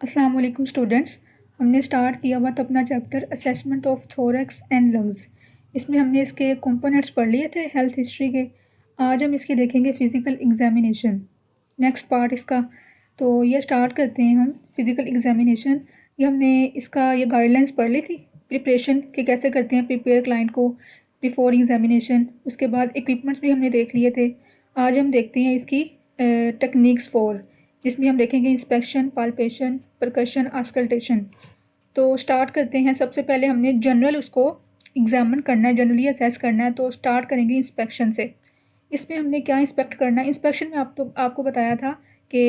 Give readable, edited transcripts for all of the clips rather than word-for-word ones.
अस्सलाम वालेकुम स्टूडेंट्स। हमने स्टार्ट किया हुआ था अपना chapter assessment of thorax and lungs. इसमें हमने इसके कंपोनेंट्स पढ़ लिए थे हेल्थ हिस्ट्री के। आज हम इसके देखेंगे फ़िज़िकल एग्जामिनेशन, नेक्स्ट पार्ट इसका। तो ये स्टार्ट करते हैं हम फ़िज़िकल एग्जामिनेशन। ये हमने इसका ये गाइडलाइंस पढ़ ली थी प्रिपरेशन के, कैसे करते हैं प्रिपेयर क्लाइंट को बिफोर एग्जामिनेशन। उसके बाद इक्विपमेंट्स भी हमने देख लिए थे। आज हम देखते हैं इसकी टेक्निक्स फॉर, जिसमें हम देखेंगे इंस्पेक्शन, पाल्पेशन, परकशन, आस्कल्टेशन। तो स्टार्ट करते हैं। सबसे पहले हमने जनरल उसको एग्जामिन करना है, जनरली असेस करना है। तो स्टार्ट करेंगे इंस्पेक्शन से। इसमें हमने क्या इंस्पेक्ट करना है? इंस्पेक्शन में आपको बताया था कि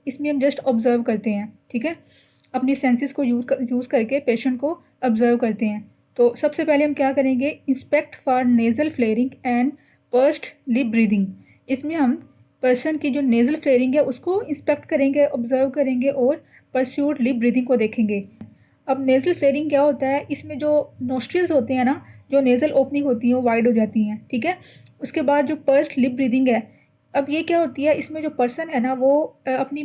इसमें हम जस्ट ऑब्जर्व करते हैं, ठीक है। अपनी सेंसेस को यूज़ करके पेशेंट को ऑब्जर्व करते हैं। तो सबसे पहले हम क्या करेंगे? Inspect for nasal flaring and pursued lip breathing. इसमें हम पर्सन की जो नेज़ल फ्लेयरिंग है उसको इंस्पेक्ट करेंगे, ऑब्जर्व करेंगे और परस्यूड लिप ब्रीदिंग को देखेंगे। अब नेज़ल फ्लेयरिंग क्या होता है? इसमें जो नोस्ट्रिल्स होते हैं ना, जो नेज़ल ओपनिंग होती है वो वाइड हो जाती हैं, ठीक है। उसके बाद जो पर्स्ड लिप ब्रीदिंग है, अब ये क्या होती है? इसमें जो पर्सन है ना वो अपनी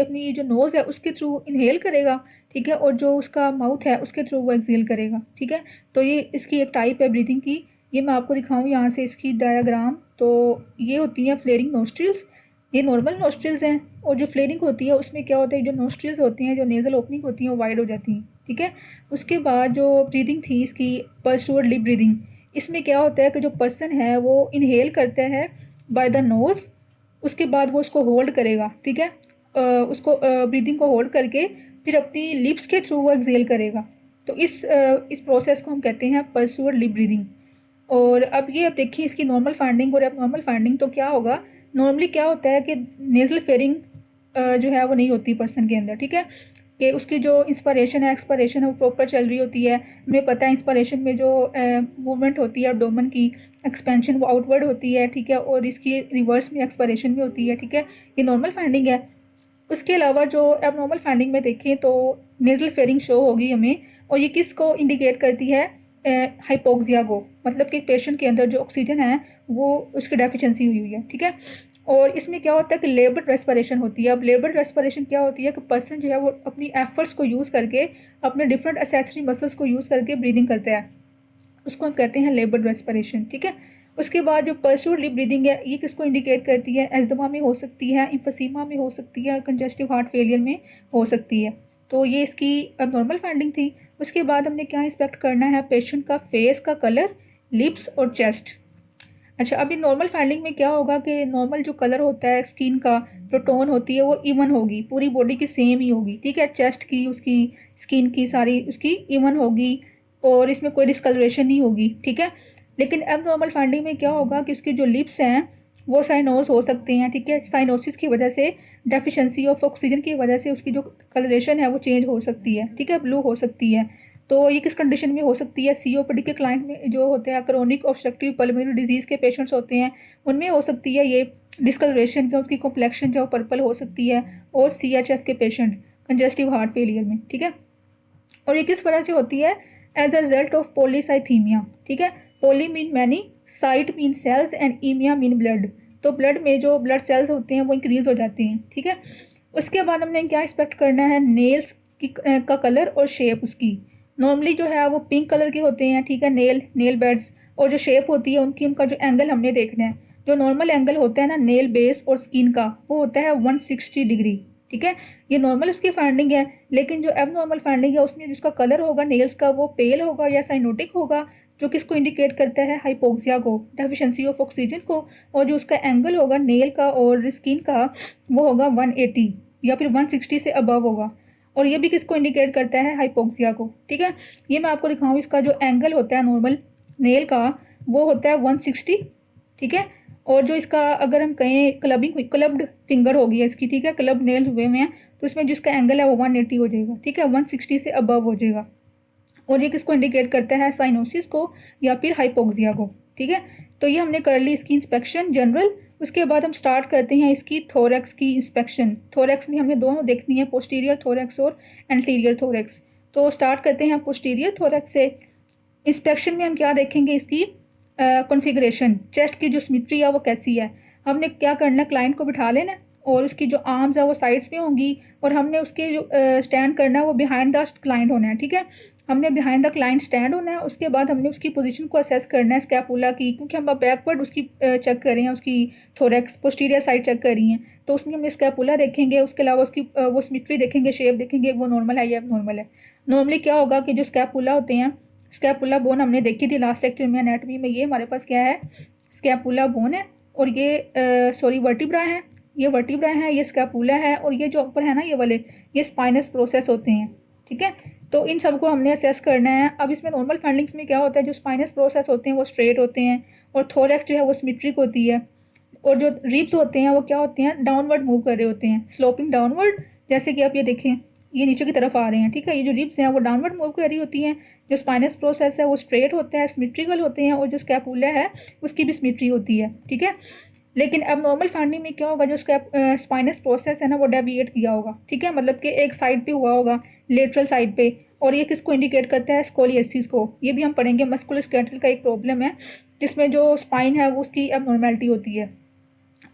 अपनी जो नोज़ है उसके थ्रू इनहेल करेगा, ठीक है, और जो उसका माउथ है उसके थ्रू वो एक्सहेल करेगा, ठीक है। तो ये इसकी एक टाइप है ब्रीदिंग की। ये मैं आपको दिखाऊं यहाँ से इसकी डायग्राम। तो ये होती हैं फ्लेयरिंग नोस्ट्रिल्स, ये नॉर्मल नोस्ट्रिल्स हैं। और जो फ्लेयरिंग होती है उसमें क्या होता है, जो नोस्ट्रिल्स होती हैं, जो नेज़ल ओपनिंग होती हैं वो वाइड हो जाती हैं, ठीक है। उसके बाद जो ब्रीदिंग थी इसकी पर्स्यूड लिप ब्रीदिंग, इसमें क्या होता है कि जो पर्सन है वो इनहेल करता है बाय द नोज़, उसके बाद वो उसको होल्ड करेगा, ठीक है। उसको ब्रीदिंग को होल्ड करके फिर अपनी लिप्स के थ्रू वो एक्सहेल करेगा। तो इस प्रोसेस को हम कहते हैं पर्स्यूड लिप ब्रीदिंग। और अब देखिए इसकी नॉर्मल फाइंडिंग और एबनॉर्मल फाइंडिंग। तो क्या होगा, नॉर्मली क्या होता है कि नेज़ल फेयरिंग जो है वो नहीं होती पर्सन के अंदर, ठीक है। कि उसकी जो इंस्पायरेशन है एक्सपायरेशन है वो प्रॉपर चल रही होती है। हमें पता है इंस्पायरेशन में जो मूवमेंट होती है एब्डोमेन की, एक्सपेंशन वो आउटवर्ड होती है, ठीक है, और इसकी रिवर्स में एक्सपायरेशन में होती है, ठीक है। ये नॉर्मल फाइंडिंग है। उसके अलावा जो एबनॉर्मल फाइंडिंग में देखें तो नेज़ल फेयरिंग शो होगी हमें। और ये किस को इंडिकेट करती है? हाइपोक्सिया को, मतलब कि पेशेंट के अंदर जो ऑक्सीजन है वो उसकी डेफिशिएंसी हुई है, ठीक है। और इसमें क्या होता है कि लेबर्ड रेस्पिरेशन होती है। अब लेबर्ड रेस्पिरेशन क्या होती है कि पर्सन जो है वो अपनी एफर्ट्स को यूज़ करके, अपने डिफरेंट एसेसरी मसल्स को यूज़ करके ब्रीदिंग करता है, उसको हम कहते हैं लेबर्ड रेस्पिरेशन, ठीक है। उसके बाद जो पर्स्यूड लिप ब्रीदिंग है ये किसको इंडिकेट करती है? एस्थमा में हो सकती है, इम्फसीमा में हो सकती है, कंजेस्टिव हार्ट फेलियर में हो सकती है। तो ये इसकी अब नॉर्मल फाइंडिंग थी। उसके बाद हमने क्या इंस्पेक्ट करना है? पेशेंट का फेस का कलर, लिप्स और चेस्ट। अच्छा, अभी नॉर्मल फाइंडिंग में क्या होगा कि नॉर्मल जो कलर होता है स्किन का, जो टोन होती है वो इवन होगी, पूरी बॉडी की सेम ही होगी, ठीक है। चेस्ट की, उसकी स्किन की सारी उसकी इवन होगी और इसमें कोई डिस्कलरेशन नहीं होगी, ठीक है। लेकिन अब नॉर्मल फाइंडिंग में क्या होगा कि उसके जो लिप्स हैं वो साइनोस हो सकते हैं, ठीक है। साइनोसिस की वजह से, डेफिशिएंसी ऑफ ऑक्सीजन की वजह से उसकी जो कलरेशन है वो चेंज हो सकती है, ठीक है, ब्लू हो सकती है। तो ये किस कंडीशन में हो सकती है? सीओपीडी के क्लाइंट में जो होते हैं, क्रोनिक ऑब्स्ट्रक्टिव पल्मोनरी डिजीज़ के पेशेंट्स होते हैं, उनमें हो सकती है ये डिस्कलरेशन का, उसकी कॉम्प्लेक्शन जो पर्पल हो सकती है। और सीएचएफ के पेशेंट कंजेस्टिव हार्ट फेलियर में, ठीक है। और ये किस वजह से होती है? As a result of polycythaemia, ठीक है। Poly mean many, cyte mean cells and emia mean blood. तो ब्लड में जो ब्लड सेल्स होते हैं वो इंक्रीज हो जाते हैं, ठीक है। उसके बाद हमने क्या एक्सपेक्ट करना है? नेल्स का कलर और शेप उसकी। नॉर्मली जो है वो पिंक कलर के होते हैं, ठीक है, नेल बेड्स। और जो शेप होती है उनकी, उनका जो एंगल हमने देखना है। जो नॉर्मल एंगल होता है ना नेल बेस और स्किन का, वो होता है 160 डिग्री, ठीक है। ये नॉर्मल उसकी फाइंडिंग है। लेकिन जो एब नॉर्मल फाइंडिंग है उसमें जिसका कलर होगा नेल्स का वो पेल होगा या साइनोटिक होगा, जो किसको इंडिकेट करता है? हाइपोक्सिया को, डेफिशिएंसी ऑफ ऑक्सीजन को। और जो उसका एंगल होगा नेल का और स्किन का वो होगा 180 या फिर 160 से अबव होगा। और ये भी किसको इंडिकेट करता है? हाइपोक्सिया को, ठीक है। ये मैं आपको दिखाऊँ, इसका जो एंगल होता है नॉर्मल नेल का वो होता है 160, ठीक है। और जो इसका अगर हम कहें क्लब्ड फिंगर होगी है इसकी, ठीक है, क्लब नेल्स हुए हुए हैं, तो इसमें जिसका एंगल है वो 180 हो जाएगा, ठीक है, 160 से अबव हो जाएगा। और ये किसको इंडिकेट करता है? साइनोसिस को या फिर हाइपोक्सिया को, ठीक है। तो ये हमने कर ली इसकी इंस्पेक्शन जनरल। उसके बाद हम स्टार्ट करते हैं इसकी थोरैक्स की इंस्पेक्शन। थोरैक्स में हमें दोनों देखनी है, पोस्टीरियर थोरैक्स और एंटीरियर थोरैक्स। तो स्टार्ट करते हैं पोस्टीरियर थोरैक्स से। इंस्पेक्शन में हम क्या देखेंगे? इसकी कॉन्फ़िगरेशन, चेस्ट की जो सिमेट्री है वो कैसी है। हमने क्या करना है? क्लाइंट को बिठा लेना, और उसकी जो आर्म्स है वो साइड्स में होंगी, और हमने उसके जो स्टैंड करना है वो बिहाइंड द क्लाइंट होना है, ठीक है। हमने बिहाइंड द क्लाइंट स्टैंड होना है। उसके बाद हमने उसकी पोजीशन को असेस करना है स्कैपुला की, क्योंकि हम बैकवर्ड उसकी चेक कर रहे हैं, उसकी थोरैक्स पोस्टीरियर साइड चेक कर रही हैं, तो उसमें हमने स्कैपुला देखेंगे। उसके अलावा उसकी वो सिमेट्री देखेंगे, शेप देखेंगे, वो नॉर्मल है या नॉर्मल है। नॉर्मली क्या होगा कि जो स्कैपुला होते हैं, स्कैपुला बोन हमने देखी थी लास्ट लेक्चर में एनाटॉमी में, ये हमारे पास क्या है, स्कैपुला बोन है, और ये सॉरी वर्टिब्रा है, ये वर्टिब्रा है, ये स्कैपुला है, और ये जो ऊपर है ना ये वाले, ये स्पाइनस प्रोसेस होते हैं, ठीक है। तो इन सबको हमने असेस करना है। अब इसमें नॉर्मल फाइंडिंग्स में क्या होता है, जो स्पाइनस प्रोसेस होते हैं वो स्ट्रेट होते हैं, और थोरैक्स जो है वो सिमेट्रिक होती है, और जो रिब्स होते हैं वो क्या होते हैं, डाउनवर्ड मूव कर रहे होते हैं, स्लोपिंग डाउनवर्ड, जैसे कि आप ये देखें ये नीचे की तरफ आ रहे हैं, ठीक है। ये जो रिब्स हैं वो डाउनवर्ड मूव कर रही होती हैं, जो स्पाइनस प्रोसेस है वो स्ट्रेट होता है, सिमेट्रिकल होते हैं, और जो स्कैपुला है उसकी भी सिमेट्री होती है, ठीक है। लेकिन अब नॉर्मल फाइंडिंग में क्या होगा, जो स्पाइनस प्रोसेस है ना वो डेविएट किया होगा, ठीक है, मतलब कि एक साइड पे हुआ होगा, लेटरल साइड पे, और ये किसको इंडिकेट करता है, स्कोलियोसिस को। ये भी हम पढ़ेंगे, मस्कुलोस्केलेटल का एक प्रॉब्लम है जिसमें जो स्पाइन है वो उसकी एबनॉर्मेलिटी होती है।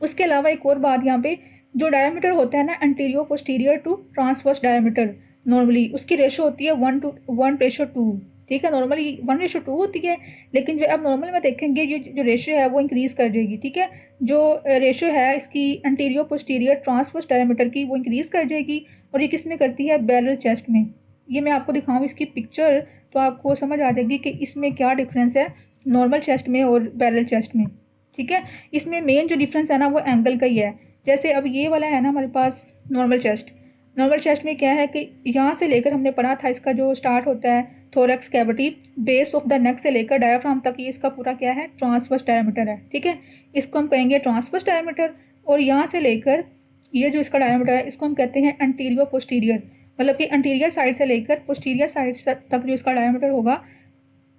उसके अलावा एक और बात यहाँ पे, जो डायमीटर होता है ना anterior posterior to transverse diameter, normally उसकी रेशो होती है 1:1:2, ठीक है। नॉर्मली 1:2 होती है, लेकिन जो अब नॉर्मल में देखेंगे जो रेशो है वो इंक्रीज़ कर जाएगी, ठीक है। जो रेशो है इसकी एंटीरियर पोस्टीरियर ट्रांसवर्स डायमीटर की वो इंक्रीज़ कर जाएगी, और ये किस में करती है, बैरल चेस्ट में। ये मैं आपको दिखाऊँ इसकी पिक्चर तो आपको समझ आ जाएगी कि इसमें क्या डिफरेंस है नॉर्मल चेस्ट में और बैरल चेस्ट में, ठीक है। इसमें मेन जो डिफरेंस है ना वो एंगल का ही है। जैसे अब ये वाला है ना हमारे पास नॉर्मल चेस्ट, नॉर्मल चेस्ट में क्या है कि यहाँ से लेकर हमने पढ़ा था, इसका जो स्टार्ट होता है thorax cavity, base of the neck से लेकर डायाफ्राम तक, ये इसका पूरा क्या है, ट्रांसवर्स डायमीटर है, ठीक है। इसको हम कहेंगे ट्रांसवर्स डायमीटर, और यहाँ से लेकर ये जो इसका डायमीटर है इसको हम कहते हैं एंटीरियर पोस्टीरियर, मतलब कि एंटीरियर साइड से लेकर पोस्टीरियर साइड तक जो इसका डायमीटर होगा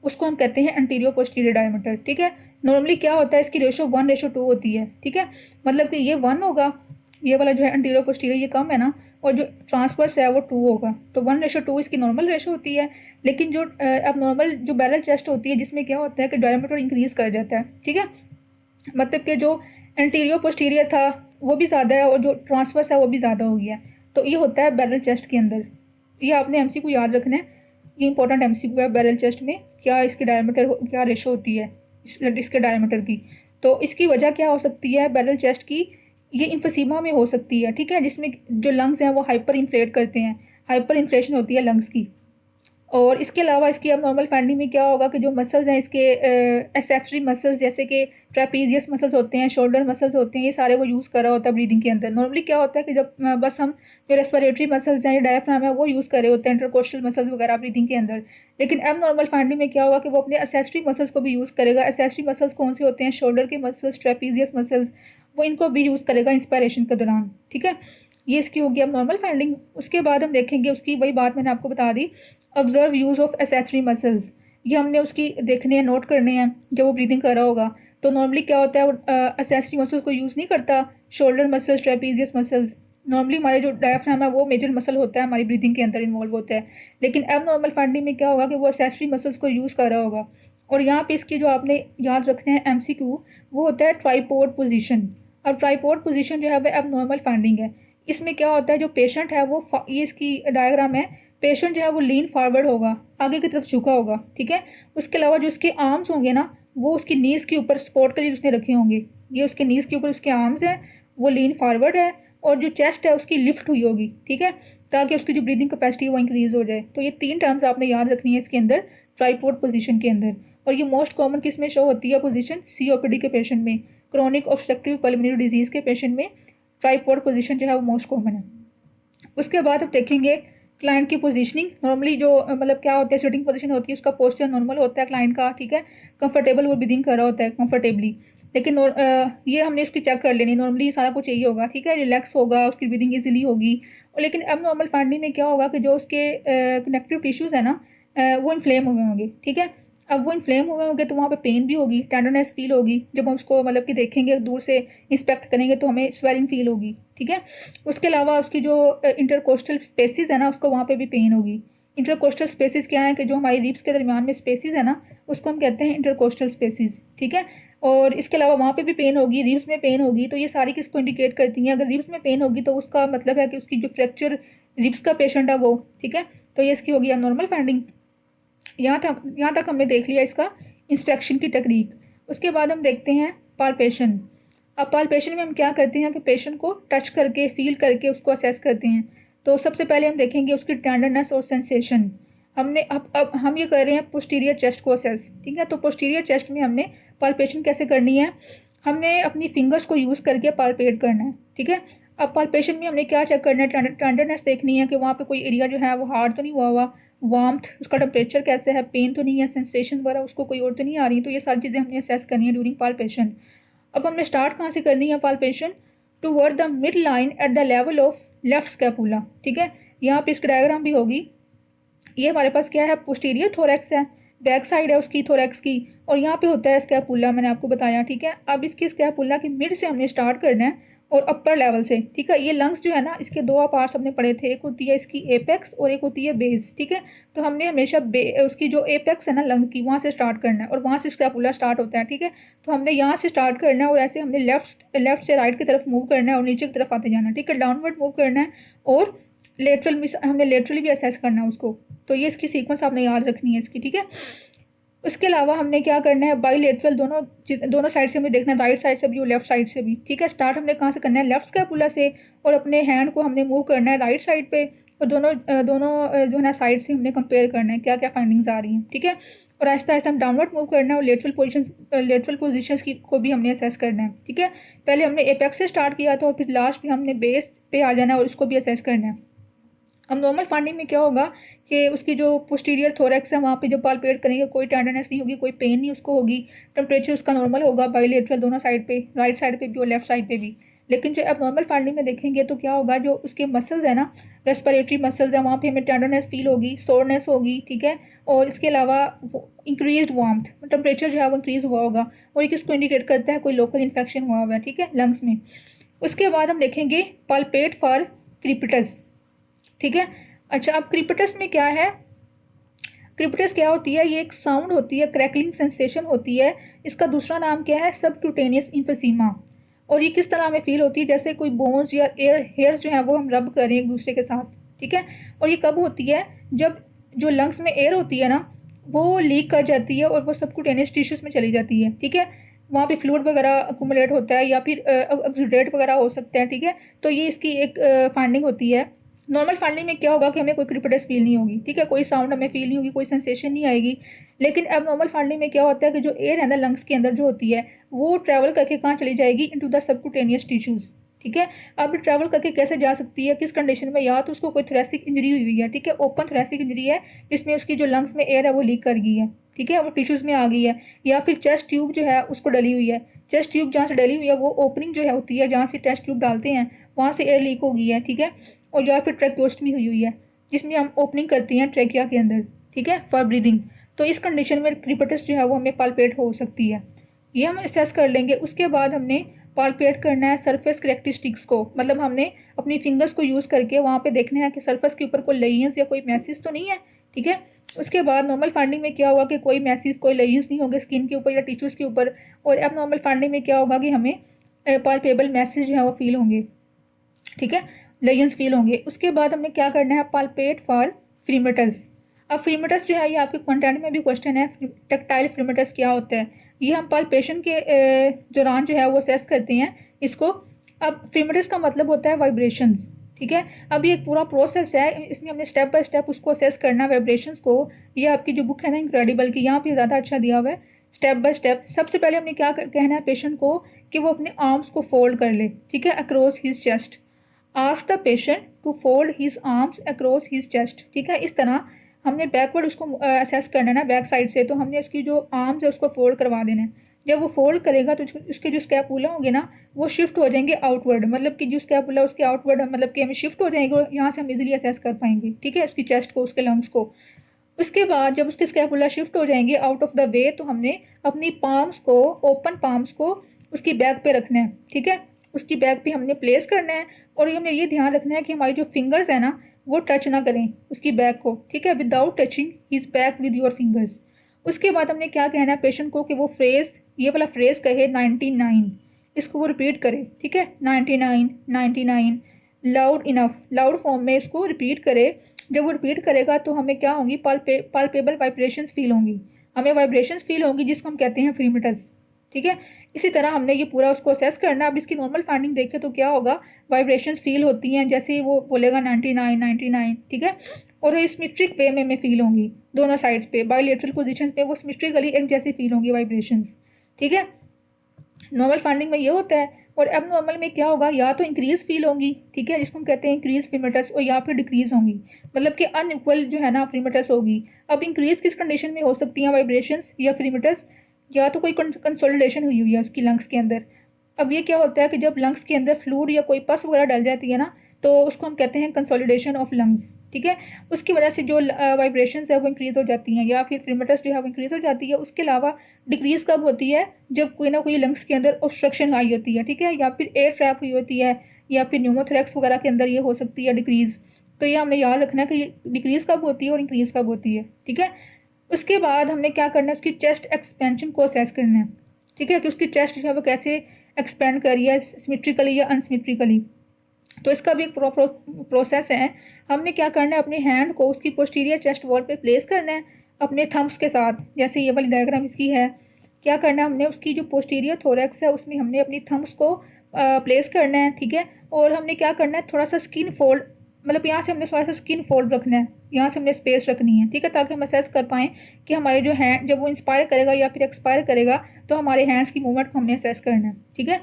उसको हम कहते हैं एंटीरियर पोस्टीरियर डायमीटर, ठीक है। नॉर्मली क्या होता है, इसकी रेशो 1:2 होती है, ठीक है, मतलब कि ये 1 होगा, ये वाला जो है एंटीरियर पोस्टीरियर ये कम है ना, और जो ट्रांसवर्स है वो 2 होगा, तो 1:2 इसकी नॉर्मल रेशो होती है। लेकिन जो अब नॉर्मल जो बैरल चेस्ट होती है जिसमें क्या होता है कि डायमीटर इंक्रीज़ कर जाता है, ठीक है, मतलब कि जो एंटीरियर पोस्टीरियर था वो भी ज़्यादा है, और जो ट्रांसवर्स है वो भी ज़्यादा हो गया, तो ये होता है बैरल चेस्ट के अंदर। ये आपने एमसीक्यू याद रखना है, ये इंपॉर्टेंट एमसीक्यू है, बैरल चेस्ट में क्या इसकी डायमीटर क्या रेशो होती है इसके डायमीटर की। तो इसकी वजह क्या हो सकती है बैरल चेस्ट की, ये इम्फसीमा में हो सकती है, ठीक है, जिसमें जो लंग्स हैं वो हाइपर इन्फ्लेट करते हैं, हाइपर इन्फ्लेशन होती है लंग्स की। और इसके अलावा इसकी अब नॉर्मल फाइंडिंग में क्या होगा कि जो मसल्स हैं इसके एसेसरी मसल्स, जैसे कि ट्रेपीजियस मसल्स होते हैं, शोल्डर मसल्स होते हैं, ये सारे वो यूज़ कर रहा होता है ब्रीदिंग के अंदर। नॉर्मली क्या होता है कि जब बस हम जो रेस्पिरेटरी मसल्स हैं, डायफ्राम है, वो यूज़ कर रहे होते हैं, इंटरकोस्टल मसल्स वगैरह ब्रीदिंग के अंदर। लेकिन अब नॉर्मल फाइंडिंग में क्या होगा कि वो अपने एसेसरी मसल्स को भी यूज़ करेगा। एसेसरी मसल्स कौन से होते हैं, शोल्डर के मसल्स, ट्रेपीजियस मसल्स, वो इनको भी यूज़ करेगा इंस्पायरेशन के दौरान, ठीक है। ये इसकी होगी अब नॉर्मल फाइंडिंग। उसके बाद हम देखेंगे उसकी वही बात मैंने आपको बता दी, observe use of accessory muscles, ये हमने उसकी देखने हैं, नोट करने हैं जब वो ब्रीदिंग कर रहा होगा। तो नॉर्मली क्या होता है, वो एसेसरी मसल्स को यूज़ नहीं करता, shoulder muscles, trapezius muscles. Normally हमारे जो डायफ्राम है वो मेजर मसल होता है, हमारी ब्रीदिंग के अंदर इन्वॉल्व होता है। लेकिन अब नॉर्मल फाइंडिंग में क्या होगा कि वो एसेसरी मसल्स को यूज़ कर रहा होगा। और यहाँ पे इसकी जो आपने याद रखना है एमसीक्यू, वो होता है ट्राइपोड पोजीशन। अब ट्राइपोड पोजीशन जो है वह अब नॉर्मल फाइंडिंग है। इसमें क्या होता है, जो पेशेंट है वो ये इसकी डायग्राम है, पेशेंट जो है वो लीन फॉरवर्ड होगा, आगे की तरफ झुका होगा, ठीक है। उसके अलावा जो उसके आर्म्स होंगे ना वो उसकी नीज़ के ऊपर सपोर्ट के लिए उसने रखे होंगे, ये उसके नीज़ के ऊपर उसके आर्म्स हैं, वो लीन फॉरवर्ड है, और जो चेस्ट है उसकी लिफ्ट हुई होगी, ठीक है, ताकि उसकी जो ब्रीदिंग कैपेसिटी है वो इंक्रीज़ हो जाए। तो ये 3 टर्म्स आपने याद रखनी है इसके अंदर ट्राइपोड पोजीशन के अंदर। और ये मोस्ट कॉमन किस में शो होती है पोजीशन, सीओपीडी के पेशेंट में, क्रोनिक ऑब्स्ट्रक्टिव पल्मोनरी डिजीज़ के पेशेंट में ट्राइपोड पोजीशन जो है वो मोस्ट कॉमन है। उसके बाद अब देखेंगे क्लाइंट की पोजीशनिंग। नॉर्मली जो मतलब क्या होता है, सिटिंग पोजीशन होती है, उसका पोस्चर नॉर्मल होता है क्लाइंट का, ठीक है, कंफर्टेबल वो ब्रीदिंग कर रहा होता है कंफर्टेबली। लेकिन ये हमने इसकी चेक कर लेनी, नॉर्मली सारा कुछ यही होगा, ठीक है, रिलैक्स होगा, उसकी ब्रीदिंग इजीली होगी। और लेकिन अब नॉर्मल फाइंडिंग में क्या होगा कि जो उसके कनेक्टिव टिश्यूज़ है ना वो इन्फ्लेम हुए होंगे, ठीक है। अब वो इन्फ्लेम हुए होंगे तो वहाँ पे पेन भी होगी, टेंडरनेस फील होगी, जब हम उसको मतलब कि देखेंगे दूर से इंस्पेक्ट करेंगे तो हमें स्वेलिंग फील होगी, ठीक है। उसके अलावा उसकी जो इंटरकोस्टल स्पेसिस है ना उसको वहाँ पे भी पेन होगी। इंटरकोस्टल स्पेसिस क्या है कि जो हमारी रिब्स के दरमियान में स्पेसिस है ना उसको हम कहते हैं इंटरकोस्टल स्पेसिस, ठीक है। और इसके अलावा वहाँ पे भी पेन होगी, रिब्स में पेन होगी, तो ये सारी किसको इंडिकेट करती हैं? अगर रिब्स में पेन होगी तो उसका मतलब है कि उसकी जो फ्रैक्चर रिब्स का पेशेंट है वो, ठीक है। तो ये इसकी होगी नॉर्मल फाइंडिंग। यहाँ तक हमने देख लिया इसका इंस्पेक्शन की टेक्निक। उसके बाद हम देखते हैं पाल्पेशन। अब पाल्पेशन में हम क्या करते हैं कि पेशेंट को टच करके फील करके उसको असेस करते हैं। तो सबसे पहले हम देखेंगे उसकी टेंडरनेस और सेंसेशन। हमने अब हम ये कर रहे हैं पोस्टीरियर चेस्ट को असेस, ठीक है। तो पोस्टीरियर चेस्ट में हमने पाल्पेशन कैसे करनी है? हमने अपनी फिंगर्स को यूज़ करके पाल्पेट करना है, ठीक है। अब पाल्पेशन में हमने क्या चेक करना है? टेंडरनेस देखनी है कि वहाँ पे कोई एरिया जो है वो हार्ड तो नहीं हुआ हुआ, वार्मथ, उसका टेम्परेचर कैसे है, पेन तो नहीं है, सेंसेशन वगैरह उसको कोई और तो नहीं आ रही। तो ये सारी चीज़ें हमने असेस करनी है ड्यूरिंग पाल्पेशन। अब हमने स्टार्ट कहाँ से करनी है palpation? Toward the mid line at the level of left scapula, ठीक है। यहाँ पे इसकी डायग्राम भी होगी। ये हमारे पास क्या है? पोस्टीरियर थोरैक्स है, बैक साइड है उसकी थोरैक्स की, और यहाँ पे होता है स्कैपुला, मैंने आपको बताया, ठीक है। अब इसकी स्कैपुला की मिड से हमने स्टार्ट करना है और अपर लेवल से, ठीक है। ये लंग्स जो है ना, इसके दो पार्ट्स हमने पढ़े थे, एक होती है इसकी एपेक्स और एक होती है बेस, ठीक है। तो हमने हमेशा उसकी जो एपेक्स है ना लंग की, वहाँ से स्टार्ट करना है और वहाँ से स्कैपुला स्टार्ट होता है, ठीक है। तो हमने यहाँ से स्टार्ट करना है और ऐसे हमने लेफ्ट से राइट की तरफ मूव करना है और नीचे की तरफ आते जाना है, ठीक है। डाउनवर्ड मूव करना है और लेटरल में हमने लेटरली भी असेस करना है उसको। तो ये इसकी सीक्वेंस आपने याद रखनी है इसकी, ठीक है। उसके अलावा हमने क्या करना है? बाईलेटरल दोनों साइड से हमें देखना है, राइट साइड से भी और लेफ्ट साइड से भी, ठीक है। स्टार्ट हमने कहाँ से करना है? लेफ्ट स्कैपुला से, और अपने हैंड को हमने मूव करना है राइट साइड पे, और दोनों जो है ना साइड से हमने कंपेयर करना है क्या क्या फाइंडिंग्स आ रही हैं, ठीक है। और आहिस्ता आहिस्ता हम डाउनवर्ड मूव करना है और लेटरल पोजिशन की को भी हमने असेस करना है, ठीक है। पहले हमने एपेक्स से स्टार्ट किया था और फिर लास्ट में हमने बेस पे आ जाना है और उसको भी असेस करना है। अब नॉर्मल फाइंडिंग में क्या होगा कि उसकी जो पोस्टीरियर थोरैक्स है वहाँ पे जब पाल्पेट करेंगे कोई टेंडरनेस नहीं होगी, कोई पेन नहीं उसको होगी, टेम्परेचर उसका नॉर्मल होगा बाईलेटरल दोनों साइड पे, राइट साइड पे भी और लेफ्ट साइड पे भी। लेकिन जो अब नॉर्मल फाइंडिंग में देखेंगे तो क्या होगा, जो उसके मसल्स है ना, रेस्पिरेटरी मसल्स है, वहाँ पे हमें टेंडरनेस फील होगी, सोरनेस होगी, ठीक है। और इसके अलावा इंक्रीज वार्मथ, टेम्परेचर जो है वो इंक्रीज हुआ होगा, और ये किसको इंडिकेट करता है? कोई लोकल इन्फेक्शन हुआ हुआ है, ठीक है, लंग्स में। उसके बाद हम देखेंगे पाल्पेट फॉर क्रीपिटस, ठीक है। अच्छा, अब क्रीपिटस में क्या है? क्रीपिटस क्या होती है? ये एक साउंड होती है, क्रैकलिंग सेंसेशन होती है। इसका दूसरा नाम क्या है? सबक्यूटेनियस इम्फेसीमा। और ये किस तरह हमें फील होती है? जैसे कोई बोन्स या हेयर्स जो है वो हम रब करें एक दूसरे के साथ, ठीक है। और ये कब होती है? जब जो लंग्स में एयर होती है ना वो लीक कर जाती है और वो सबक्यूटेनियस टिश्यूज में चली जाती है, ठीक है। वहाँ पे फ्लूइड वगैरह अकुमुलेट होता है या फिर ऑक्सीडेट वगैरह हो सकता है, ठीक है। तो ये इसकी एक फाइंडिंग होती है। नॉर्मल फाइंडिंग में क्या होगा कि हमें कोई क्रीपिटस फील नहीं होगी, ठीक है, कोई साउंड हमें फील नहीं होगी, कोई सेंसेशन नहीं आएगी। लेकिन अब नॉर्मल फाइंडिंग में क्या होता है कि जो एयर है ना लंग्स के अंदर जो होती है वो ट्रैवल करके कहाँ चली जाएगी? इनटू द सबक्यूटेनियस टिश्यूज, ठीक है। अब ट्रैवल करके कैसे जा सकती है? किस कंडीशन में? या तो उसको कोई थोरेसिक इंजरी हुई है, ठीक है, ओपन थोरेसिक इंजरी है जिसमें उसकी जो लंग्स में एयर है वो लीक कर गई है, ठीक है, वो टिश्यूज में आ गई है। या फिर चेस्ट ट्यूब जो है उसको डली हुई है, चेस्ट ट्यूब जहाँ से डली हुई है वो ओपनिंग जो है होती है जहाँ से टेस्ट ट्यूब डालते हैं वहाँ से एयर लीक हो गई है, ठीक है। और या फिर ट्रैक्योस्टमी हुई हुई है जिसमें हम ओपनिंग करते हैं ट्रैकिया के अंदर, ठीक है, फॉर ब्रीदिंग। तो इस कंडीशन में क्रीपिटस जो है वो हमें पाल्पेट हो सकती है, ये हम असेस कर लेंगे। उसके बाद हमने पाल्पेट करना है सरफेस करेक्टरिस्टिक्स को, मतलब हमने अपनी फिंगर्स को यूज़ करके वहाँ पे देखना है कि सरफेस के ऊपर कोई लेयर्स या कोई मैसेज तो नहीं है, ठीक है। उसके बाद नॉर्मल फाइंडिंग में क्या होगा कि कोई मैसेज कोई लेयर्स नहीं होंगे स्किन के ऊपर या टिश्यूज़ के ऊपर। और अब नॉर्मल फाइंडिंग में क्या होगा कि हमें पाल्पेबल मैसेज जो है वो फील होंगे, ठीक है, लेयर्स फील होंगे। उसके बाद हमने क्या करना है? Palpate for fremitus. अब फ्रीमेटस जो है ये आपके कंटेंट में भी क्वेश्चन है, टेक्टाइल फ्रीमेटस क्या होता है? ये हम पाल्पेशन के दौरान जो है वो असेस करते हैं इसको। अब फ्रीमेटस का मतलब होता है वाइब्रेशंस, ठीक है। अब ये एक पूरा प्रोसेस है, इसमें हमने स्टेप बाय स्टेप उसको असेस करना है वाइब्रेशंस को। ये आपकी जो बुक है ना इनक्रेडिबल की, यहाँ पे ज़्यादा अच्छा दिया हुआ है स्टेप बाय स्टेप। सबसे पहले हमने क्या कहना है पेशेंट को कि वो अपने आर्म्स को फोल्ड कर ले, ठीक है, across his chest. Ask the patient to fold his arms across his chest, ठीक है। इस तरह हमने बैकवर्ड उसको असेस करना है ना बैक साइड से, तो हमने उसकी जो आर्म्स है उसको फोल्ड करवा देना है। जब वो फोल्ड करेगा तो उसके जो स्कैपुला होंगे ना वो शिफ्ट हो जाएंगे आउटवर्ड, मतलब कि जो स्कैपुला उसके आउटवर्ड मतलब कि हमें शिफ्ट हो जाएंगे और यहाँ से हम इजीली असेस कर पाएंगे, ठीक है, उसकी चेस्ट को, उसके लंग्स को। उसके बाद जब उसके स्कैपुला शिफ्ट हो जाएंगे आउट ऑफ द वे तो हमने अपनी पाम्स को, ओपन पाम्स को उसकी बैक पे रखना है, ठीक है, उसकी बैक पे हमने प्लेस करना है। और हमने ये ध्यान रखना है कि हमारी जो फिंगर्स है ना वो टच ना करें उसकी बैक को, ठीक है, without touching his back with your fingers. उसके बाद हमने क्या कहना है पेशेंट को कि वो फ्रेज़, ये वाला फ्रेज़ कहे 99, इसको वो रिपीट करे, ठीक है, 99 99 लाउड इनफ, लाउड फॉर्म में इसको रिपीट करे। जब वो रिपीट करेगा तो हमें क्या होंगी, पाल्पेबल वाइब्रेशंस फील होंगी, हमें वाइब्रेशंस फील होंगी जिसको हम कहते हैं फ्रीमिटस, ठीक है। इसी तरह हमने ये पूरा उसको असेस करना। अब इसकी नॉर्मल फाइंडिंग देखें तो क्या होगा, वाइब्रेशंस फील होती हैं जैसे ही वो बोलेगा 99 99, ठीक है, और ये सिमेट्रिक वे में फील होंगी दोनों साइड्स पे, बायलेटरल पोजीशंस पे वो सिमेट्रिकली एक जैसी फील होंगी वाइब्रेशंस, ठीक है। नॉर्मल फाइंडिंग में ये होता है। और अब नॉर्मल में क्या होगा, या तो इंक्रीज फील होंगी, ठीक है, जिसको हम कहते हैं इंक्रीज फ्रीमिटस, और या फिर डिक्रीज होंगी, मतलब कि अनइक्वल जो है ना फ्रीमिटस होगी। अब इंक्रीज किस कंडीशन में हो सकती हैं वाइब्रेशंस या फ्रीमिटस, या तो कोई कंसोलिडेशन हुई हुई है उसकी लंग्स के अंदर। अब ये क्या होता है कि जब लंग्स के अंदर फ्लूइड या कोई पस वगैरह डल जाती है ना, तो उसको हम कहते हैं कंसोलिडेशन ऑफ लंग्स, ठीक है। उसकी वजह से जो वाइब्रेशंस है वो इंक्रीज हो जाती हैं, या फिर फ्रीमिटस जो है वो इंक्रीज हो जाती है। उसके अलावा डिक्रीज कब होती है, जब कोई ना कोई लंग्स के अंदर ऑब्स्ट्रक्शन आई होती है, ठीक है, या फिर एयर ट्रैप हुई होती है, या फिर न्यूमोथोरैक्स वगैरह के अंदर ये हो सकती है डिक्रीज। तो ये हमने याद रखना है कि ये डिक्रीज कब होती है और इंक्रीज कब होती है, ठीक है। उसके बाद हमने क्या करना है, उसकी चेस्ट एक्सपेंशन को असेस करना है, ठीक है, कि उसकी चेस्ट जो है वो कैसे एक्सपेंड कर रही है, सिमेट्रिकली या अनसिमेट्रिकली। तो इसका भी एक प्रोसेस है। हमने क्या करना है, अपने हैंड को उसकी पोस्टीरियर चेस्ट वॉल पे प्लेस करना है अपने थम्स के साथ, जैसे ये वाली डायग्राम इसकी है। क्या करना है, हमने उसकी जो पोस्टीरियर थोरैक्स है उसमें हमने अपनी थम्स को प्लेस करना है, ठीक है। और हमने क्या करना है, थोड़ा सा स्किन फोल्ड, मतलब यहाँ से हमने थोड़ा सा स्किन फोल्ड रखना है, यहाँ से हमने स्पेस रखनी है, ठीक है, ताकि हम असेस कर पाएँ कि हमारे जो हैंड जब वो इंस्पायर करेगा या फिर एक्सपायर करेगा तो हमारे हैंड्स की मूवमेंट को हमने असेस करना है, ठीक है।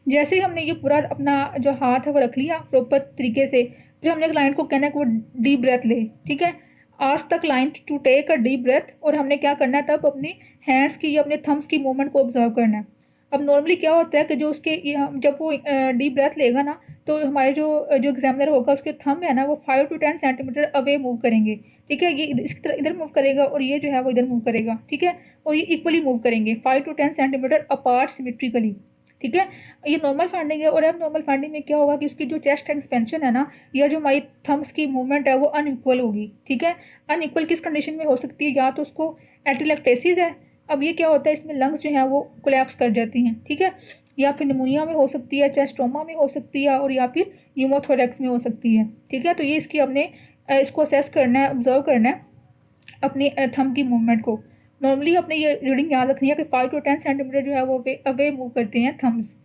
जैसे ही हमने ये पूरा अपना जो हाथ है वो रख लिया प्रॉपर तरीके से, फिर हमने क्लाइंट को कहना है कि वो डीप ब्रेथ ले, ठीक है। आज तक client to take a deep breath, और हमने क्या करना है तब अपनी हैंड्स की या अपने थम्स की मूवमेंट को ऑब्जर्व करना है। अब नॉर्मली क्या होता है कि जो उसके जब वो डीप ब्रेथ लेगा ना, तो हमारे जो जो एग्जामिनर होगा उसके थंब है ना वो 5 to 10 सेंटीमीटर अवे मूव करेंगे, ठीक है। ये इसकी तरह इधर मूव करेगा और ये जो है वो इधर मूव करेगा, ठीक है, और ये इक्वली मूव करेंगे 5 to 10 सेंटीमीटर अपार्ट सिमेट्रिकली, ठीक है। ये नॉर्मल फाइंडिंग है। और अब नॉर्मल फाइंडिंग में क्या होगा कि उसकी जो चेस्ट एक्सपेंशन है ना, या जो हमारी थम्स की मूवमेंट है वो अनइक्वल होगी, ठीक है। अनइक्वल किस कंडीशन में हो सकती है, या तो उसको एटिलेक्टेसिस है। अब ये क्या होता है, इसमें लंग्स जो हैं वो कोलैप्स कर जाती हैं, ठीक है, या फिर निमोनिया में हो सकती है, चेस्ट ट्रॉमा में हो सकती है, और या फिर न्यूमोथोरैक्स में हो सकती है, ठीक है। तो ये इसकी हमने इसको असेस करना है, ऑब्जर्व करना है अपनी थंब की मूवमेंट को। नॉर्मली अपने ये रीडिंग याद रखनी है कि 5 to 10 सेंटीमीटर जो है वो अवे मूव करते हैं थम्स।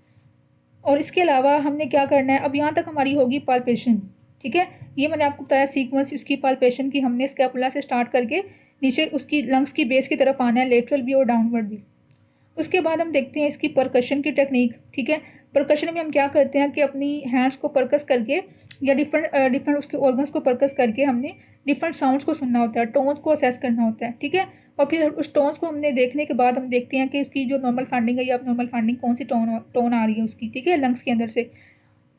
और इसके अलावा हमने क्या करना है, अब यहाँ तक हमारी होगी पाल्पेशन, ठीक है। ये मैंने आपको बताया सीक्वेंस उसकी पाल्पेशन की, हमने स्कैपुला से स्टार्ट करके नीचे उसकी लंग्स की बेस की तरफ आना है, लेटरल भी और डाउनवर्ड भी। उसके बाद हम देखते हैं इसकी परकशन की टेक्निक, ठीक है। परकशन में हम क्या करते हैं कि अपनी हैंड्स को परकस करके या डिफरेंट उसके ऑर्गन्स को परकस करके हमने डिफरेंट साउंड्स को सुनना होता है, टोन्स को असेस करना होता है, ठीक है। और फिर उस टोन्स को हमने देखने के बाद हम देखते हैं कि इसकी जो नॉर्मल फाइंडिंग है या अब नॉर्मल फाइंडिंग कौन सी टोन आ रही है उसकी, ठीक है, लंग्स के अंदर से।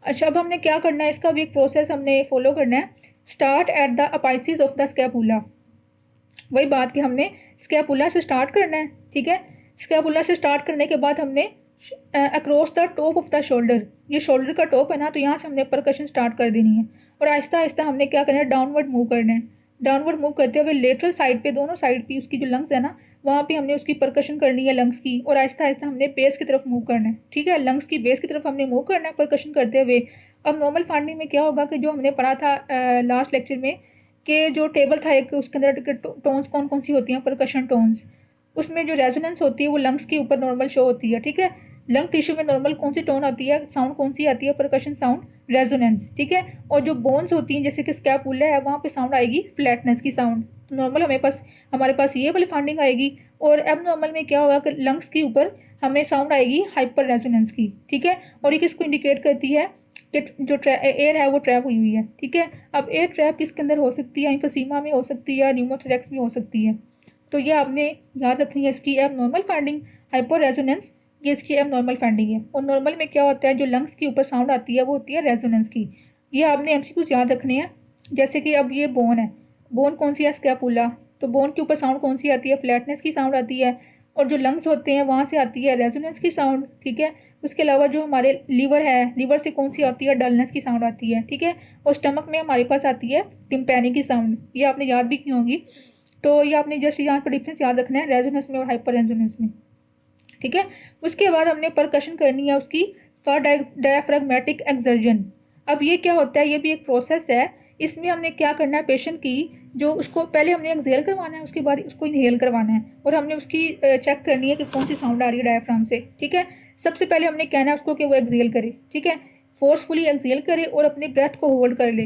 अच्छा, अब हमने क्या करना है, इसका भी एक प्रोसेस हमने फॉलो करना है। Start at the apices of the scapula, वही बात कि हमने स्कैपुला से स्टार्ट करना है, ठीक है। स्कैपुला से स्टार्ट करने के बाद हमने across the top of the shoulder, ये शोल्डर का टॉप है ना, तो यहाँ से हमने परकशन स्टार्ट कर देनी है। और आहिस्ता आहिस्ता हमने क्या करना है, डाउनवर्ड मूव करना है। डाउनवर्ड मूव करते हुए लेटरल साइड पे, दोनों साइड पे उसकी जो लंग्स है ना, वहाँ पे हमने उसकी परकशन करनी है लंग्स की। और आहिस्ता आहिस्ता हमने बेस की तरफ मूव करना है, ठीक है, लंग्स की बेस की तरफ हमने मूव करना है परकशन करते हुए। अब नॉर्मल फाइंडिंग में क्या होगा कि जो हमने पढ़ा था लास्ट लेक्चर में, कि जो टेबल था एक, उसके अंदर टोन्स कौन कौन सी होती हैं, परकशन टोन्स, उसमें जो रेजोनेंस होती है वो लंग्स के ऊपर नॉर्मल शो होती है, ठीक है। लंग टिश्यू में नॉर्मल कौन सी टोन आती है, साउंड कौन सी आती है, परकशन साउंड, रेजोनेंस, ठीक है। और जो बोन्स होती हैं जैसे कि स्कैपुला है, वहाँ पे साउंड आएगी फ्लैटनेस की साउंड। तो नॉर्मल हमारे पास ये वाली फाइंडिंग आएगी। और अब नॉर्मल में क्या होगा कि लंग्स के ऊपर हमें साउंड आएगी हाइपर रेजोनेंस की, ठीक है। और ये किसको इंडिकेट करती है कि जो एयर है वो ट्रैप हुई हुई है, ठीक है। अब एयर ट्रैप किसके अंदर हो सकती है, एम्फीसीमा में हो सकती है, न्यूमोथोरैक्स में हो सकती है। तो ये आपने याद रखनी है, इसकी एब नॉर्मल फाइंडिंग हाइपर रेजोनेंस, ये इसकी एब नॉर्मल फाइंडिंग है। और नॉर्मल में क्या होता है, जो लंग्स के ऊपर साउंड आती है वो होती है रेजोनेंस की। ये आपने एमसीक्यूज याद रखने हैं। जैसे कि अब ये बोन है, बोन कौन सी है, स्कैपुला, तो बोन के ऊपर साउंड कौन सी आती है, फ्लैटनेस की साउंड आती है। और जो लंग्स होते हैं वहाँ से आती है रेजोनेंस की साउंड, ठीक है। उसके अलावा जो हमारे लीवर है, लीवर से कौन सी आती है, डलनेस की साउंड आती है, ठीक है। और स्टमक में हमारे पास आती है टिम्पैनी की साउंड, ये आपने याद भी की होंगी। तो ये आपने जस्ट यहाँ पर डिफरेंस याद रखना है रेजोनेंस में और हाइपर रेजोनेंस में, ठीक है। उसके बाद हमने परकशन करनी है उसकी फॉर डायफ्रैग्मेटिक एक्सर्जन। अब ये क्या होता है, ये भी एक प्रोसेस है। इसमें हमने क्या करना है, पेशेंट की जो उसको पहले हमने एक्सहेल करवाना है, उसके बाद उसको इनहेल करवाना है, और हमने उसकी चेक करनी है कि कौन सी साउंड आ रही है डायफ्राम से, ठीक है। सबसे पहले हमने कहना है उसको कि वो एक्सहेल करे, ठीक है, फोर्सफुली एक्सहेल करे और अपने ब्रेथ को होल्ड कर ले,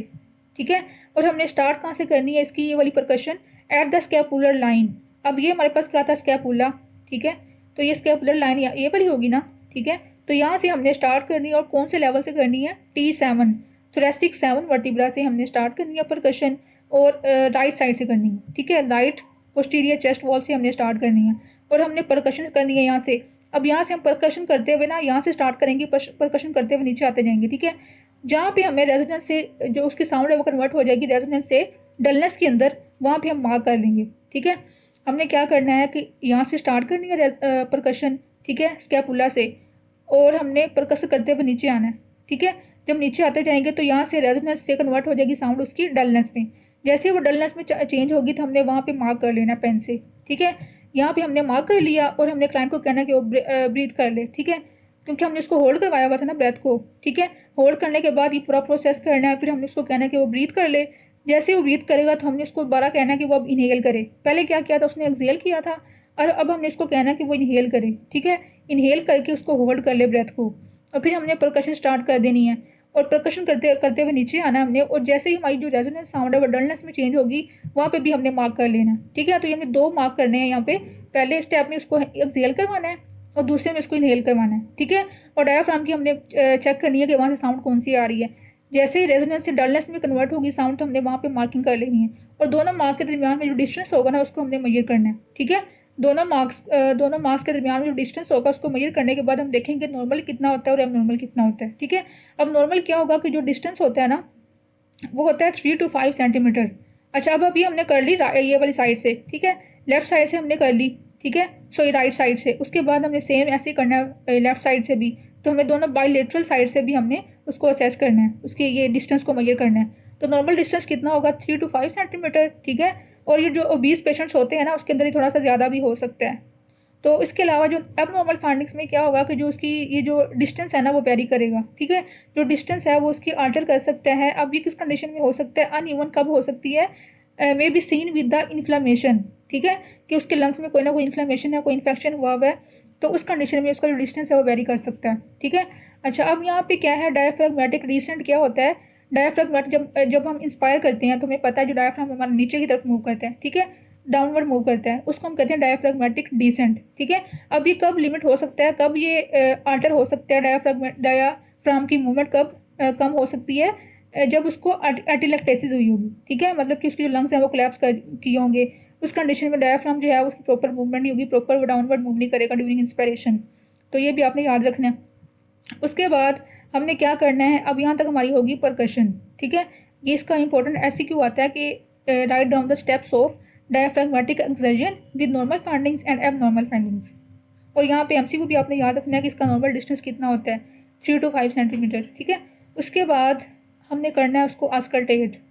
ठीक है। और हमने स्टार्ट कहाँ से करनी है इसकी, ये वाली percussion at the scapular line. अब ये हमारे पास क्या था, स्कैपुला, ठीक है। तो ये स्कैपुलर लाइन ये वाली होगी ना, ठीक है। तो यहाँ से हमने स्टार्ट करनी है, और कौन से लेवल से करनी है, T7 थोरेसिक 7 वर्टिब्रा से हमने स्टार्ट करनी है परकशन, और राइट साइड से करनी है, ठीक है। राइट पोस्टीरियर चेस्ट वॉल से हमने स्टार्ट करनी है, और हमने परकशन करनी है यहाँ से। अब यहाँ से हम परकशन करते हुए ना यहाँ से स्टार्ट करेंगे, परकशन करते हुए नीचे आते जाएंगे, ठीक है। जहाँ पे हमें रेजोनेंस से जो उसकी साउंड है वो कन्वर्ट हो जाएगी रेजोनेंस से डलनेस के अंदर, वहाँ पे हम मार्क कर लेंगे, ठीक है। हमने क्या करना है कि यहाँ से स्टार्ट करनी है परकशन, ठीक है, स्कैपुला से, और हमने परकस करते हुए नीचे आना है, ठीक है। जब नीचे आते जाएंगे तो यहाँ से रेजोनेंस से कन्वर्ट हो जाएगी साउंड उसकी डलनेस में। जैसे वो डलनेस में चेंज होगी तो हमने वहाँ पे मार्क कर लेना पेन से, ठीक है। यहाँ पे हमने मार्क कर लिया, और हमने क्लाइंट को कहना कि वो ब्रीथ कर ले, ठीक है, क्योंकि हमने उसको होल्ड करवाया हुआ था ना ब्रेथ को, ठीक है। होल्ड करने के बाद ये पूरा प्रोसेस करना है, फिर हमने उसको कहना है कि वो ब्रीथ कर ले। जैसे वो ब्रीथ करेगा तो हमने उसको दोबारा कहना है कि वो अब इनहेल करे। पहले क्या किया था, उसने एक्सहेल किया था, और अब हमने इसको कहना है कि वो इनहेल करे, ठीक है। इनहेल करके उसको होल्ड कर ले ब्रेथ को, और फिर हमने परकशन स्टार्ट कर देनी है, और परकशन करते करते हुए नीचे आना हमने, और जैसे ही हमारी जो रेजोनेंस साउंड है वो डलनेस में चेंज होगी, वहाँ पे भी हमने मार्क कर लेना, ठीक है। तो ये हमने 2 मार्क करने हैं यहाँ पे। पहले स्टेप में उसको एक्सहेल करवाना है, और दूसरे में इसको इनहेल करवाना है, ठीक है। और डायाफ्राम की हमने चेक करनी है कि वहाँ से साउंड कौन सी आ रही है। जैसे ही रेजोनेंस से डलनेस में कन्वर्ट होगी साउंड, तो हमने वहाँ पे मार्किंग कर लेनी है, और दोनों मार्क के दरमियान में जो डिस्टेंस होगा ना उसको हमने मेजर करना है, ठीक है। दोनों मार्क्स के दरमियान में जो डिस्टेंस होगा उसको मेजर करने के बाद हम देखेंगे नॉर्मल कितना होता है और एबनॉर्मल कितना होता है, ठीक है। अब नॉर्मल क्या होगा कि जो डिस्टेंस होता है ना वो होता है 3 to 5 सेंटीमीटर। अच्छा, अब अभी हमने कर ली ये वाली साइड से, ठीक है, लेफ्ट साइड से हमने कर ली, ठीक है, सॉरी राइट साइड से। उसके बाद हमने सेम ऐसे करना है लेफ्ट साइड से भी, तो हमें दोनों बाईलेटरल साइड से भी हमने उसको असेस करना है, उसके ये डिस्टेंस को मेजर करना है। तो नॉर्मल डिस्टेंस कितना होगा, 3 to 5 सेंटीमीटर, ठीक है। और ये जो ओबीस पेशेंट्स होते हैं ना उसके अंदर ही थोड़ा सा ज़्यादा भी हो सकता है। तो इसके अलावा जो एबनॉर्मल फाइंडिंग्स में क्या होगा कि जो उसकी ये जो डिस्टेंस है ना वो वेरी करेगा, ठीक है। जो डिस्टेंस है वो उसकी अल्टर कर सकता है। अब ये किस कंडीशन में हो सकता है, अनइवन कब हो सकती है, may be seen with the inflammation, ठीक है, कि उसके लंग्स में कोई ना कोई इन्फ्लेमेशन है, कोई इन्फेक्शन हुआ हुआ है, तो उस कंडीशन में उसका जो डिस्टेंस है वो वेरी कर सकता है, ठीक है। अच्छा, अब यहाँ पे क्या है, डायफ्रैग्मेटिक डिसेंट क्या होता है। डायफ्रैग्मेटिक जब हम इंस्पायर करते हैं तो हमें पता है जो डायफ्राम हमारा नीचे की तरफ मूव करता है, ठीक है, डाउनवर्ड मूव करता है, उसको हम कहते हैं डायफ्रैग्मेटिक डिसेंट, ठीक है। अब ये कब लिमिट हो सकता है, कब ये अल्टर हो सकता है, डायाफ्राम की मूवमेंट कब कम हो सकती है, जब उसको एटिलेक्टेसिस हुई होगी, ठीक है, मतलब कि उसके जो लंग्स हैं वो कोलैप्स कर किए होंगे। उस कंडीशन में डायाफ्राम जो है उसकी प्रॉपर मूवमेंट नहीं होगी, प्रॉपर वो डाउनवर्ड मूव नहीं करेगा ड्यूरिंग इंस्पायरेशन। तो ये भी आपने याद रखना है। उसके बाद हमने क्या करना है, अब यहाँ तक हमारी होगी परकशन, ठीक है। ये इसका इंपॉर्टेंट ऐसे क्यों आता है कि write down the steps of diaphragmatic excursion with normal findings and abnormal findings. और यहाँ पे एमसीक्यू भी आपने याद रखना है कि इसका नॉर्मल डिस्टेंस कितना होता है, 3 to 5 सेंटीमीटर, ठीक है। उसके बाद हमने करना है उसको आस्कल्टेट।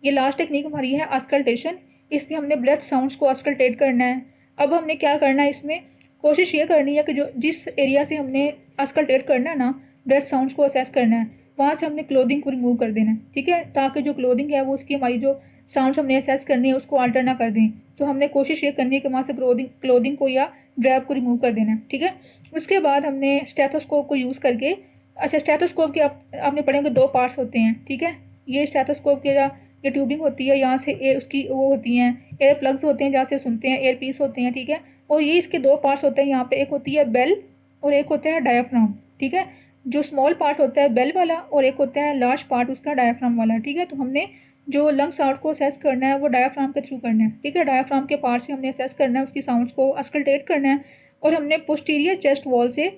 ये लास्ट टेक्निक हमारी है आस्कल्टेशन। इसमें हमने ब्रेथ साउंड्स को आस्कल्टेट करना है। अब हमने क्या करना है, इसमें कोशिश ये करनी है कि जो जिस एरिया से हमने आस्कल्टेट करना है ना, ब्रेथ साउंड्स को असेस करना है, वहाँ से हमने क्लोथिंग को रिमूव कर देना है, ठीक है, ताकि जो क्लोथिंग है वो उसकी हमारी जो साउंड्स हमने असेस करनी है उसको अल्टर ना कर दें। तो हमने कोशिश ये करनी है कि वहाँ से क्लोथिंग को या ड्रैप को रिमूव कर देना है, ठीक है। उसके बाद हमने स्टेथोस्कोप को यूज़ करके, अच्छा स्टेथोस्कोप के आपने पढ़े होंगे 2 पार्ट्स होते हैं, ठीक है। ये स्टेथोस्कोप के ये ट्यूबिंग होती है, यहाँ से एयर उसकी वो होती हैं एयर प्लग्स होते हैं जहाँ से सुनते हैं, एयर पीस होते हैं, ठीक है। और ये इसके 2 पार्ट्स होते हैं, यहाँ पे एक होती है बेल और एक होता है डायाफ्राम, ठीक है। जो स्मॉल पार्ट होता है बेल वाला और एक होता है लार्ज पार्ट उसका डायाफ्राम वाला, ठीक है। तो हमने जो लंग साउंड को असेस करना है वो डायाफ्राम के थ्रू करना है, ठीक है। डायाफ्राम के पार्ट से हमने असेस करना है, उसकी साउंड्स को अस्कल्टेट करना है, और हमने पोस्टीरियर चेस्ट वॉल से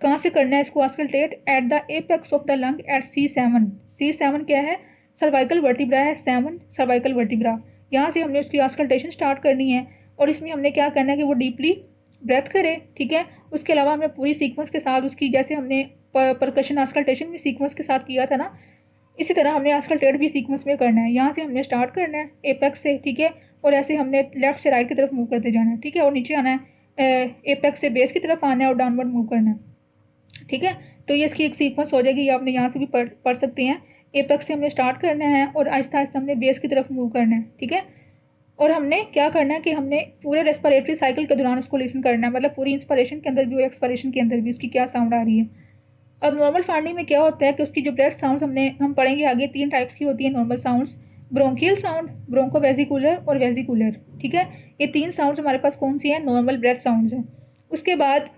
कहाँ से करना है इसको auscultate, at the apex of the lung at C7। C7 क्या है, सर्वाइकल वर्टिब्रा है, 7 सर्वाइकल वर्टिब्रा। यहाँ से हमने उसकी अस्कल्टेशन स्टार्ट करनी है, और इसमें हमने क्या करना है कि वो डीपली ब्रेथ करे, ठीक है। उसके अलावा हमने पूरी सीक्वेंस के साथ उसकी, जैसे हमने परकशन अस्कल्टेशन भी सीक्वेंस के साथ किया था ना, इसी तरह हमने अस्कल्टेट भी सीक्वेंस में करना है। यहाँ से हमने स्टार्ट करना है एपेक्स से, ठीक है, और ऐसे हमने लेफ्ट से राइट की तरफ मूव करते जाना है, ठीक है, और नीचे आना है, एपेक्स से बेस की तरफ आना है और डाउनवर्ड मूव करना है, ठीक है। तो ये इसकी एक सीक्वेंस हो जाएगी, ये आपने यहाँ से भी पढ़ सकते हैं। एपेक्स से हमने स्टार्ट करना है और आहिस्ता आहिस्ता हमने बेस की तरफ मूव करना है, ठीक है। और हमने क्या करना है कि हमने पूरे रेस्पिरेटरी साइकिल के दौरान उसको लिसन करना है, मतलब पूरी इंस्पिरेशन के अंदर भी और एक्सपिरेशन के अंदर भी उसकी क्या साउंड आ रही है। अब नॉर्मल फाउंडिंग में क्या होता है कि उसकी जो ब्रेथ साउंड्स हम पढ़ेंगे आगे, 3 टाइप्स की होती है नॉर्मल साउंड्स, ब्रोंकियल साउंड, ब्रोंकोवेजिकुलर और वेजिकुलर, ठीक है। ये 3 साउंड्स हमारे पास कौन सी हैं, नॉर्मल ब्रेथ साउंड्स हैं। उसके बाद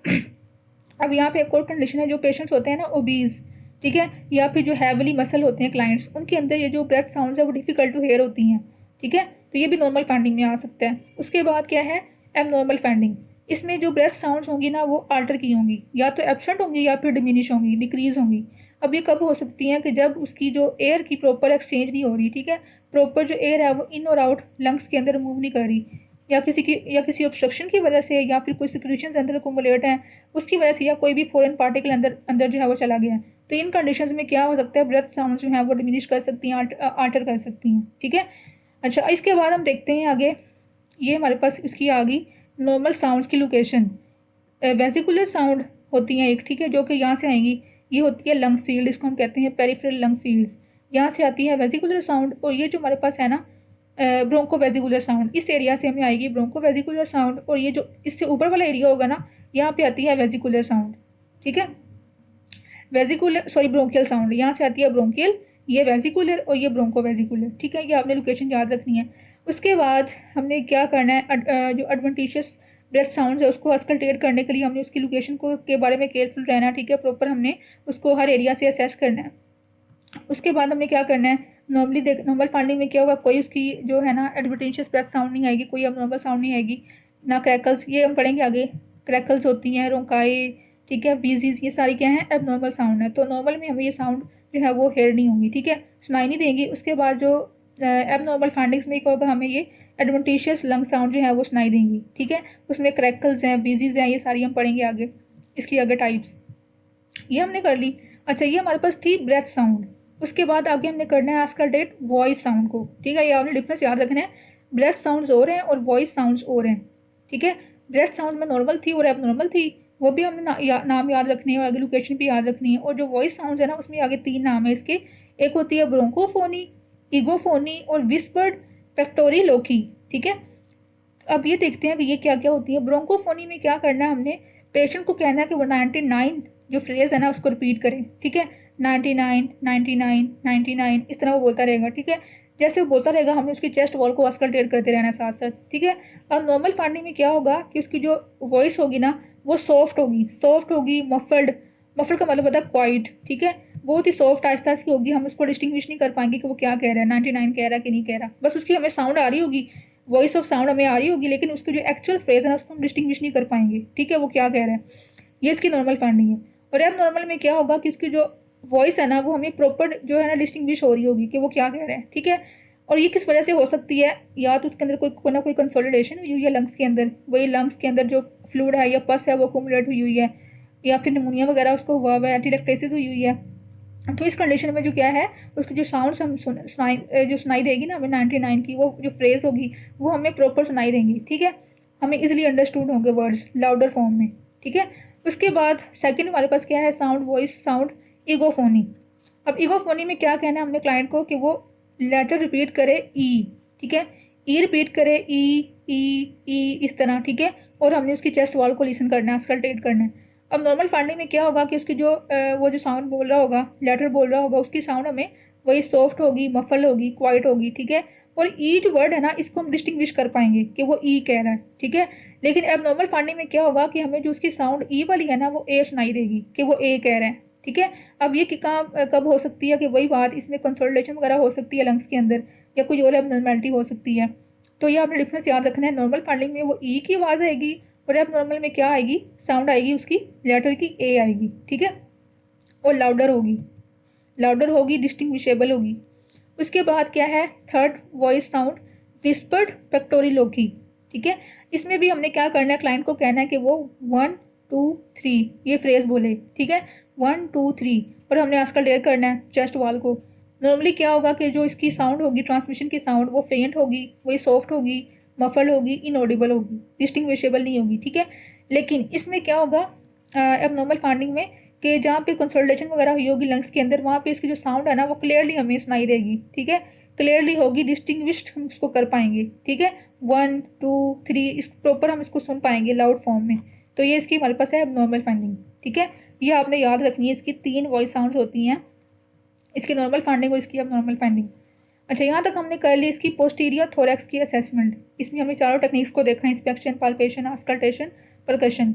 अब यहाँ पे एक और कंडीशन है, जो पेशेंट्स होते हैं ना ओबीज, ठीक है, या फिर जो हैवली मसल होते हैं क्लाइंट्स, उनके अंदर ये जो ब्रेथ साउंड्स है वो डिफिकल्ट टू हेयर होती हैं, ठीक है, तो ये भी नॉर्मल फाउंडिंग में आ सकता है। उसके बाद क्या है, एबनॉर्मल फाउंडिंग। इसमें जो ब्रेथ साउंड्स होंगी ना वो आल्टर की होंगी, या तो एब्सेंट होंगी या फिर डिमिनिश होंगी, डिक्रीज होंगी। अब ये कब हो सकती हैं कि जब उसकी जो एयर की प्रॉपर एक्सचेंज नहीं हो रही, ठीक है, प्रॉपर जो एयर है वो इन और आउट लंग्स के अंदर मूव नहीं कर रही, या किसी ऑब्स्ट्रक्शन की वजह से, या फिर कोई सिक्रीशंस अंदर अकोमुलेट हैं उसकी वजह से, या कोई भी फॉरेन पार्टिकल अंदर अंदर जो है वो चला गया है। तो इन कंडीशंस में क्या हो सकता है, ब्रेथ साउंड जो है वो डिमिनिश कर सकती हैं, आल्टर कर सकती हैं, ठीक है। अच्छा, इसके बाद हम देखते हैं आगे, ये हमारे पास इसकी आ गई नॉर्मल साउंड्स की लोकेशन। वेजिकुलर साउंड होती हैं एक, ठीक है, जो कि यहाँ से आएंगी, ये होती है लंग फील्ड, इसको हम कहते हैं पेरिफेरल लंग फील्ड्स, यहाँ से आती है वेजिकुलर साउंड। और ये जो हमारे पास है ना ब्रोंको वेजिकुलर साउंड, इस एरिया से हमें आएगी ब्रोंको वेजिकुलर साउंड। और ये जो इससे ऊपर वाला एरिया होगा ना, यहाँ पे आती है वेजिकुलर साउंड, ठीक है, ब्रोंकियल साउंड, यहाँ से आती है ब्रोंकियल, ये वेजिकुलर और ये ब्रोंको वेजिकुलर, ठीक है, ये आपने लोकेशन याद रखनी है। उसके बाद हमने क्या करना है, जो एडवेंटिशियस ब्रेथ साउंड्स है उसको अस्कल्टेट करने के लिए हमने उसकी लोकेशन को के बारे में केयरफुल रहना, ठीक है, प्रॉपर हमने उसको हर एरिया से असेस करना है। उसके बाद हमने क्या करना है, नॉर्मल फाउंडिंग में क्या होगा, कोई उसकी जो है ना एडवेंटिशियस ब्रेथ साउंड नहीं आएगी, कोई अब नॉर्मल साउंड नहीं आएगी, ना क्रैकल्स, ये हम पढ़ेंगे आगे, क्रैकल्स होती हैं, रोंकाए, ठीक है, वीजीज, ये सारी क्या है, अब नॉर्मल साउंड है। तो नॉर्मल में हमें ये साउंड जो है वो हेयर नहीं होंगी, ठीक है, सुनाई नहीं देंगी। उसके बाद जो अब नॉर्मल फाउंडिंग्स में क्या होगा, हमें ये एडवेंटिशियस लंग साउंड जो है वो सुनाई देंगी, ठीक है, उसमें क्रैकल्स हैं, वीजीज हैं, ये सारी हम पढ़ेंगे आगे, इसकी आगे टाइप्स, ये हमने कर ली। अच्छा, ये हमारे पास थी ब्रेथ साउंड। उसके बाद आगे हमने करना है आस्कल्टेट वॉइस साउंड को, ठीक है, ये आपने डिफरेंस याद रखना है, ब्रेथ साउंड्स और हैं और वॉइस साउंड्स और हैं, ठीक है। ब्रेथ साउंड में नॉर्मल थी और एबनॉर्मल थी, वो भी हमने नाम याद रखने हैं और आगे लोकेशन भी याद रखनी है। और जो वॉइस साउंड्स है ना, उसमें आगे 3 नाम है इसके, एक होती है ब्रोंकोफोनी, ईगोफोनी और विस्पर्ड पेक्टोरिलोकी, ठीक है। अब ये देखते हैं कि ये क्या क्या होती है। ब्रोंकोफोनी में क्या करना है, हमने पेशेंट को कहना है कि वो 99 जो फ्रेज है ना उसको रिपीट करें, ठीक है, 99 99 99, इस तरह वो बोलता रहेगा, ठीक है। जैसे वो बोलता रहेगा हमने उसकी चेस्ट वॉल को अस्कल्टेट करते रहना है साथ साथ, ठीक है। अब नॉर्मल फाउंडिंग में क्या होगा कि उसकी जो वॉइस होगी ना वो सॉफ्ट होगी, मफल्ड, मफल्ड का मतलब होता है क्वाइट, ठीक है, बहुत ही सॉफ्ट आहिस्ता आहिस्ता होगी, हम उसको डिस्टिंग्विश नहीं कर पाएंगे कि वो क्या कह रहा है, 99 कह रहा है कि नहीं कह रहा, बस उसकी हमें साउंड आ रही होगी, वॉइस ऑफ साउंड हमें आ रही होगी, लेकिन उसकी जो एक्चुअल फ्रेज है ना उसको हम डिस्टिंग्विश नहीं कर पाएंगे, ठीक है, वो क्या कह रहा है। ये इसकी नॉर्मल फाउंडिंग है। और अब नॉर्मल में क्या होगा कि उसकी जो वॉइस है ना वो हमें प्रॉपर जो है ना डिस्टिंग्विश हो रही होगी कि वो क्या कह रहे हैं, ठीक है। और ये किस वजह से हो सकती है, या तो उसके अंदर कोई ना कोई कंसोलिडेशन हुई हुई है लंग्स के अंदर, वही लंग्स के अंदर जो फ्लूइड है या पस है वो अकोमुलेट हुई हुई है, या फिर निमोनिया वगैरह उसको हुआ है, एंटीलेक्टेसिस हुई हुई है। तो इस कंडीशन में जो क्या है, उसकी जो साउंड्स हम सुनाई देगी ना हमें 99 की, वो जो फ्रेज होगी वो हमें प्रॉपर सुनाई देंगी, ठीक है, हमें इजीली अंडरस्टूड होंगे वर्ड्स लाउडर फॉर्म में, ठीक है। उसके बाद सेकंड हमारे पास क्या है, साउंड वॉइस साउंड ईगोफोनी। अब ईगोफोनी में क्या कहना है हमने क्लाइंट को कि वो लेटर रिपीट करे ई, ठीक है, ई रिपीट करे, ई इस तरह, ठीक है, और हमने उसकी चेस्ट वॉल को लिसन करना है, अस्कल्टेट करना है। अब नॉर्मल फाउंडिंग में क्या होगा कि उसकी जो वो जो साउंड बोल रहा होगा, लेटर बोल रहा होगा, उसकी साउंड हमें वही सॉफ्ट होगी, मफल होगी, क्वाइट होगी, ठीक है। और ई जो वर्ड है ना इसको हम डिस्टिंग्विश कर पाएंगे कि वो ई कह रहा है, ठीक है। लेकिन अब नॉर्मल फाउंडिंग में क्या होगा कि हमें जो उसकी साउंड ई वाली है ना वो ए सुनाई देगी कि वो ए कह रहे हैं, ठीक है। अब ये काम कब हो सकती है कि वही बात इसमें कंसोलिडेशन वगैरह हो सकती है लंग्स के अंदर, या कोई और एबनॉर्मैलिटी हो सकती है। तो ये आपने डिफरेंस याद रखना है, नॉर्मल फाउंडिंग में वो ई की आवाज़ आएगी और अब नॉर्मल में क्या आएगी, साउंड आएगी उसकी लेटर की ए आएगी, ठीक है, और लाउडर होगी, डिस्टिंग्विशेबल होगी। उसके बाद क्या है, थर्ड वॉइस साउंड विस्पर्ड पेक्टोरिलोकी, ठीक है। इसमें भी हमने क्या करना है, क्लाइंट को कहना है कि वो 1 2 3 ये फ्रेज बोले, ठीक है, 1 2 3, और हमने आजकल डेयर करना है चेस्ट वॉल को। नॉर्मली क्या होगा कि जो इसकी साउंड होगी, ट्रांसमिशन की साउंड वो फेंट होगी, वही सॉफ्ट होगी, मफल होगी, इनऑडिबल होगी, डिस्टिंग्विशेबल नहीं होगी, ठीक है। लेकिन इसमें क्या होगा एबनॉर्मल फाइंडिंग में कि जहाँ पे कंसोलिडेशन वगैरह हुई होगी लंग्स के अंदर, वहाँ पे इसकी जो साउंड है ना वो क्लियरली हमें सुनाई देगी, ठीक है, क्लियरली होगी, डिस्टिंग्विश्ड हम इसको कर पाएंगे, ठीक है। 1 2 3 इस प्रॉपर हम इसको सुन पाएंगे लाउड फॉर्म में। तो ये इसकी हमारे पास है एबनॉर्मल फाइंडिंग, ठीक है। ये आपने याद रखनी है, इसकी 3 वॉइस साउंड्स होती हैं, इसकी नॉर्मल फाइंडिंग और इसकी एबनॉर्मल फाइंडिंग। अच्छा, यहाँ तक हमने कर ली इसकी पोस्टीरियर थोरैक्स की असेसमेंट। इसमें हमने चारों टेक्निक्स को देखा, इंस्पेक्शन, पाल्पेशन, आस्कल्टेशन, परकशन।